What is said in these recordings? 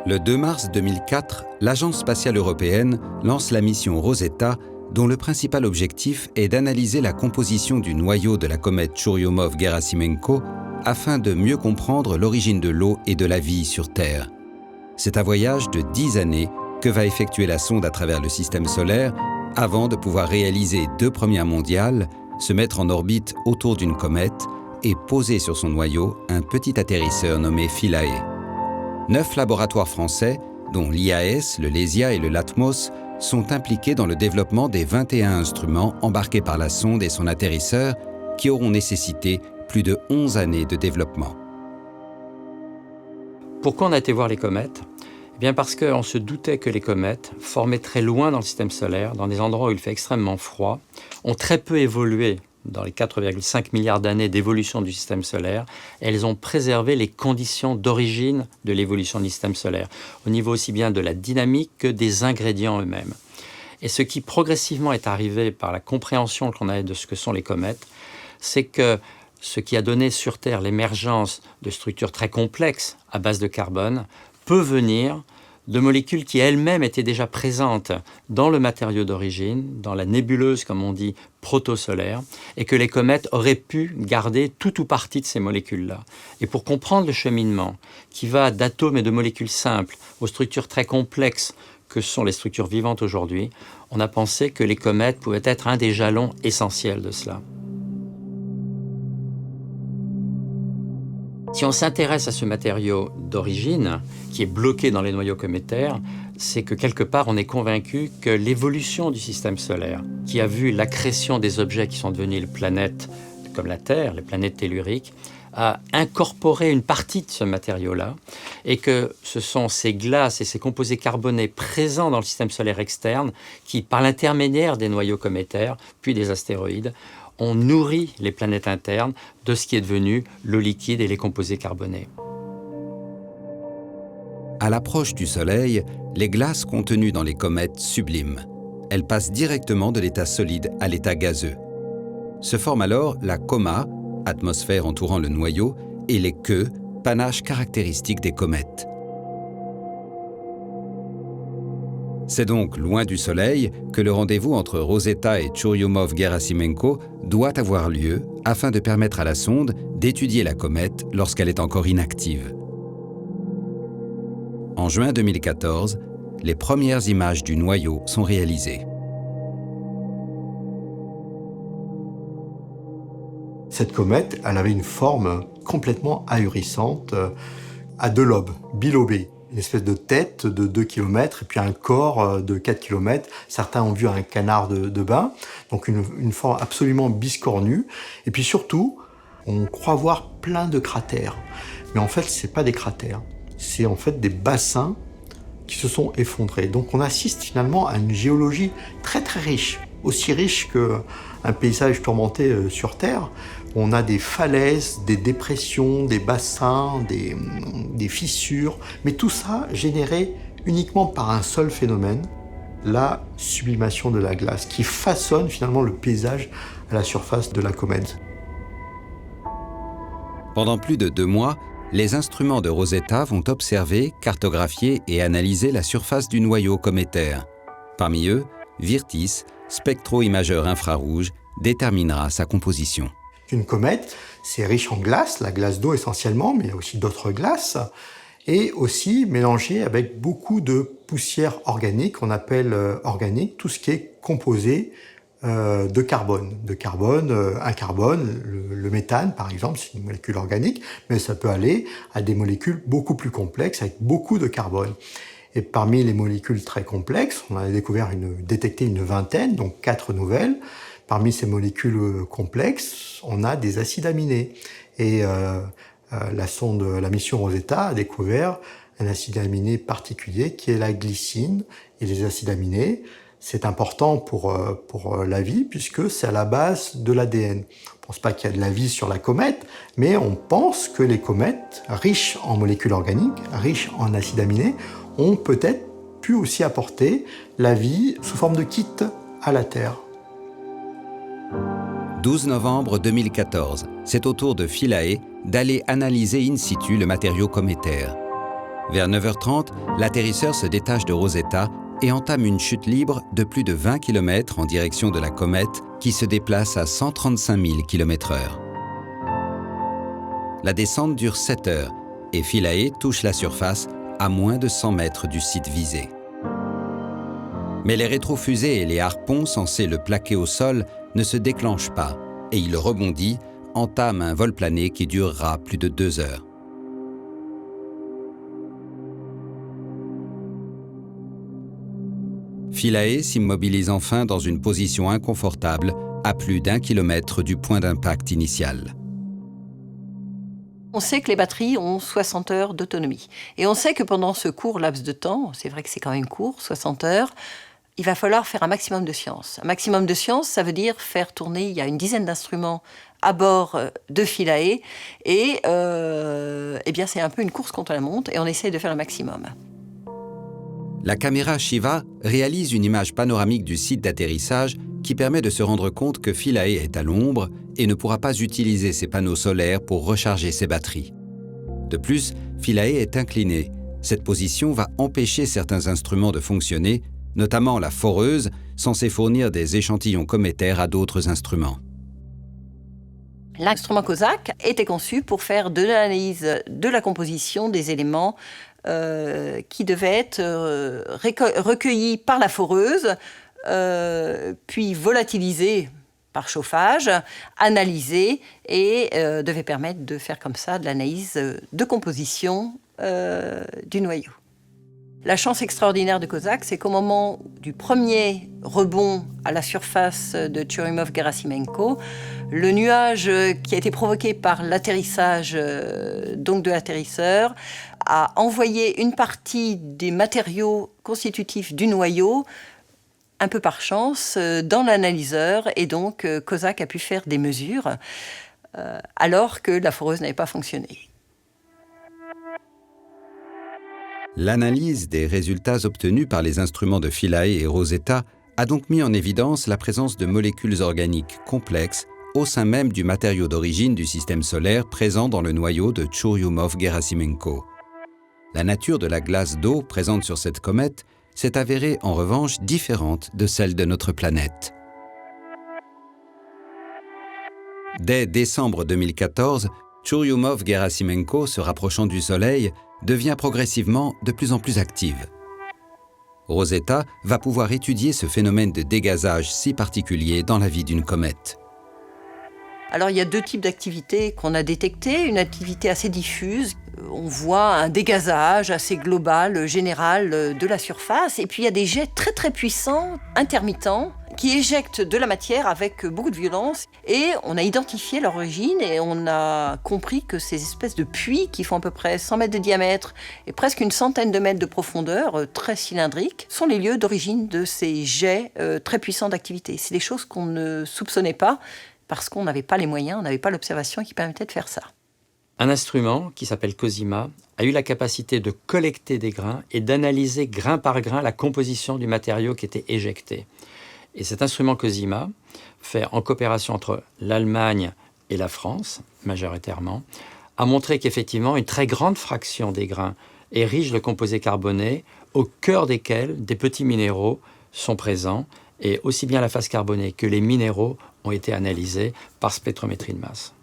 Le 2 mars 2004, l'Agence spatiale européenne lance la mission Rosetta, dont le principal objectif est d'analyser la composition du noyau de la comète Churyumov-Gerasimenko afin de mieux comprendre l'origine de l'eau et de la vie sur Terre. C'est un voyage de 10 années que va effectuer la sonde à travers le système solaire avant de pouvoir réaliser 2 premières mondiales, se mettre en orbite autour d'une comète et poser sur son noyau un petit atterrisseur nommé Philae. 9 laboratoires français, dont l'IAS, le LESIA et le LATMOS, sont impliqués dans le développement des 21 instruments embarqués par la sonde et son atterrisseur qui auront nécessité plus de 11 années de développement. Pourquoi on a été voir les comètes ? Eh bien parce qu'on se doutait que les comètes, formées très loin dans le système solaire, dans des endroits où il fait extrêmement froid, ont très peu évolué dans les 4,5 milliards d'années d'évolution du système solaire. Elles ont préservé les conditions d'origine de l'évolution du système solaire, au niveau aussi bien de la dynamique que des ingrédients eux-mêmes. Et ce qui progressivement est arrivé par la compréhension qu'on a de ce que sont les comètes, c'est que ce qui a donné sur Terre l'émergence de structures très complexes à base de carbone peut venir de molécules qui elles-mêmes étaient déjà présentes dans le matériau d'origine, dans la nébuleuse, comme on dit, protosolaire, et que les comètes auraient pu garder tout ou partie de ces molécules-là. Et pour comprendre le cheminement qui va d'atomes et de molécules simples aux structures très complexes que sont les structures vivantes aujourd'hui, on a pensé que les comètes pouvaient être un des jalons essentiels de cela. Si on s'intéresse à ce matériau d'origine, qui est bloqué dans les noyaux cométaires, c'est que quelque part on est convaincu que l'évolution du système solaire, qui a vu l'accrétion des objets qui sont devenus les planètes comme la Terre, les planètes telluriques, a incorporé une partie de ce matériau-là, et que ce sont ces glaces et ces composés carbonés présents dans le système solaire externe qui, par l'intermédiaire des noyaux cométaires, puis des astéroïdes, on nourrit les planètes internes de ce qui est devenu l'eau liquide et les composés carbonés. À l'approche du Soleil, les glaces contenues dans les comètes subliment. Elles passent directement de l'état solide à l'état gazeux. Se forme alors la coma, atmosphère entourant le noyau, et les queues, panache caractéristique des comètes. C'est donc loin du Soleil que le rendez-vous entre Rosetta et Churyumov-Gerasimenko doit avoir lieu afin de permettre à la sonde d'étudier la comète lorsqu'elle est encore inactive. En juin 2014, les premières images du noyau sont réalisées. Cette comète, elle avait une forme complètement ahurissante, à 2 lobes, bilobés. Une espèce de tête de 2 km et puis un corps de 4 km. Certains ont vu un canard de bain, donc une forme absolument biscornue. Et puis surtout, on croit voir plein de cratères. Mais en fait, c'est pas des cratères, c'est en fait des bassins qui se sont effondrés. Donc on assiste finalement à une géologie très très riche, aussi riche qu'un paysage tourmenté sur Terre. On a des falaises, des dépressions, des bassins, des fissures, mais tout ça généré uniquement par un seul phénomène, la sublimation de la glace, qui façonne finalement le paysage à la surface de la comète. Pendant plus de 2 mois, les instruments de Rosetta vont observer, cartographier et analyser la surface du noyau cométaire. Parmi eux, Virtis, spectro-imageur infrarouge, déterminera sa composition. Une comète, c'est riche en glace, la glace d'eau essentiellement, mais il y a aussi d'autres glaces, et aussi mélangé avec beaucoup de poussière organique, qu'on appelle organique, tout ce qui est composé de carbone. Un carbone, le méthane par exemple, c'est une molécule organique, mais ça peut aller à des molécules beaucoup plus complexes avec beaucoup de carbone. Et parmi les molécules très complexes, on a détecté une vingtaine, donc 4 nouvelles. Parmi ces molécules complexes, on a des acides aminés. Et la mission Rosetta a découvert un acide aminé particulier qui est la glycine. Et les acides aminés, c'est important pour la vie puisque c'est à la base de l'ADN. On ne pense pas qu'il y a de la vie sur la comète, mais on pense que les comètes, riches en molécules organiques, riches en acides aminés, ont peut-être pu aussi apporter la vie sous forme de kit à la Terre. 12 novembre 2014, c'est au tour de Philae d'aller analyser in situ le matériau cométaire. Vers 9h30, l'atterrisseur se détache de Rosetta et entame une chute libre de plus de 20 km en direction de la comète qui se déplace à 135 000 km/h. La descente dure 7 heures et Philae touche la surface à moins de 100 mètres du site visé. Mais les rétrofusées et les harpons censés le plaquer au sol ne se déclenchent pas et il rebondit, entame un vol plané qui durera plus de 2 heures. Philae s'immobilise enfin dans une position inconfortable à plus d'1 kilomètre du point d'impact initial. On sait que les batteries ont 60 heures d'autonomie. Et on sait que pendant ce court laps de temps, c'est vrai que c'est quand même court, 60 heures, il va falloir faire un maximum de science. Un maximum de science, ça veut dire faire tourner, il y a une dizaine d'instruments à bord de Philae, et eh bien c'est un peu une course contre la montre, et on essaie de faire le maximum. La caméra Shiva réalise une image panoramique du site d'atterrissage qui permet de se rendre compte que Philae est à l'ombre et ne pourra pas utiliser ses panneaux solaires pour recharger ses batteries. De plus, Philae est incliné. Cette position va empêcher certains instruments de fonctionner, notamment la foreuse, censée fournir des échantillons cométaires à d'autres instruments. L'instrument COSAC était conçu pour faire de l'analyse de la composition des éléments qui devaient être recueillis par la foreuse, puis volatilisés par chauffage, analysés et devait permettre de faire comme ça de l'analyse de composition du noyau. La chance extraordinaire de COSAC, c'est qu'au moment du premier rebond à la surface de Churyumov-Gerasimenko, le nuage qui a été provoqué par l'atterrissage donc de l'atterrisseur a envoyé une partie des matériaux constitutifs du noyau un peu par chance dans l'analyseur, et donc COSAC a pu faire des mesures alors que la foreuse n'avait pas fonctionné. L'analyse des résultats obtenus par les instruments de Philae et Rosetta a donc mis en évidence la présence de molécules organiques complexes au sein même du matériau d'origine du système solaire présent dans le noyau de Churyumov-Gerasimenko. La nature de la glace d'eau présente sur cette comète s'est avérée en revanche différente de celle de notre planète. Dès décembre 2014, Churyumov-Gerasimenko, se rapprochant du Soleil, devient progressivement de plus en plus active. Rosetta va pouvoir étudier ce phénomène de dégazage si particulier dans la vie d'une comète. Alors il y a deux types d'activités qu'on a détectées, une activité assez diffuse. On voit un dégazage assez global, général de la surface, et puis il y a des jets très très puissants, intermittents, qui éjectent de la matière avec beaucoup de violence. Et on a identifié leur origine et on a compris que ces espèces de puits qui font à peu près 100 mètres de diamètre et presque une centaine de mètres de profondeur, très cylindriques, sont les lieux d'origine de ces jets très puissants d'activité. C'est des choses qu'on ne soupçonnait pas parce qu'on n'avait pas les moyens, on n'avait pas l'observation qui permettait de faire ça. Un instrument qui s'appelle COSIMA a eu la capacité de collecter des grains et d'analyser grain par grain la composition du matériau qui était éjecté. Et cet instrument COSIMA, fait en coopération entre l'Allemagne et la France, majoritairement, a montré qu'effectivement une très grande fraction des grains est riche de composés carbonés, au cœur desquels des petits minéraux sont présents, et aussi bien la phase carbonée que les minéraux ont été analysés par spectrométrie de masse.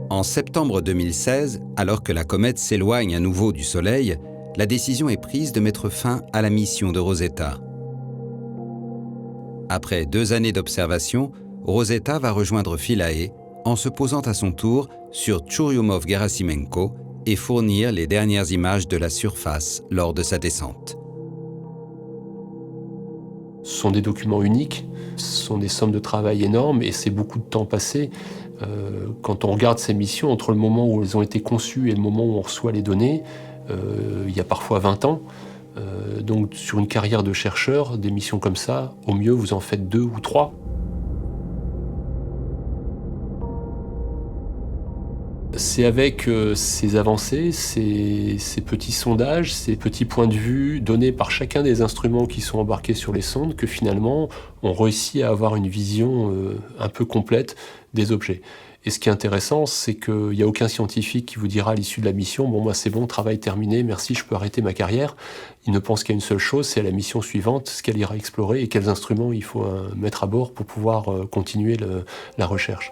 En septembre 2016, alors que la comète s'éloigne à nouveau du Soleil, la décision est prise de mettre fin à la mission de Rosetta. Après 2 années d'observation, Rosetta va rejoindre Philae en se posant à son tour sur Churyumov-Gerasimenko et fournir les dernières images de la surface lors de sa descente. Ce sont des documents uniques, ce sont des sommes de travail énormes et c'est beaucoup de temps passé. Quand on regarde ces missions, entre le moment où elles ont été conçues et le moment où on reçoit les données, il y a parfois 20 ans. Donc sur une carrière de chercheur, des missions comme ça, au mieux vous en faites 2 ou 3. C'est avec ces avancées, ces petits sondages, ces petits points de vue donnés par chacun des instruments qui sont embarqués sur les sondes que finalement on réussit à avoir une vision un peu complète des objets. Et ce qui est intéressant, c'est qu'il n'y a aucun scientifique qui vous dira à l'issue de la mission « Bon, moi c'est bon, travail terminé, merci, je peux arrêter ma carrière ». Il ne pense qu'à une seule chose, c'est à la mission suivante, ce qu'elle ira explorer et quels instruments il faut mettre à bord pour pouvoir continuer la recherche.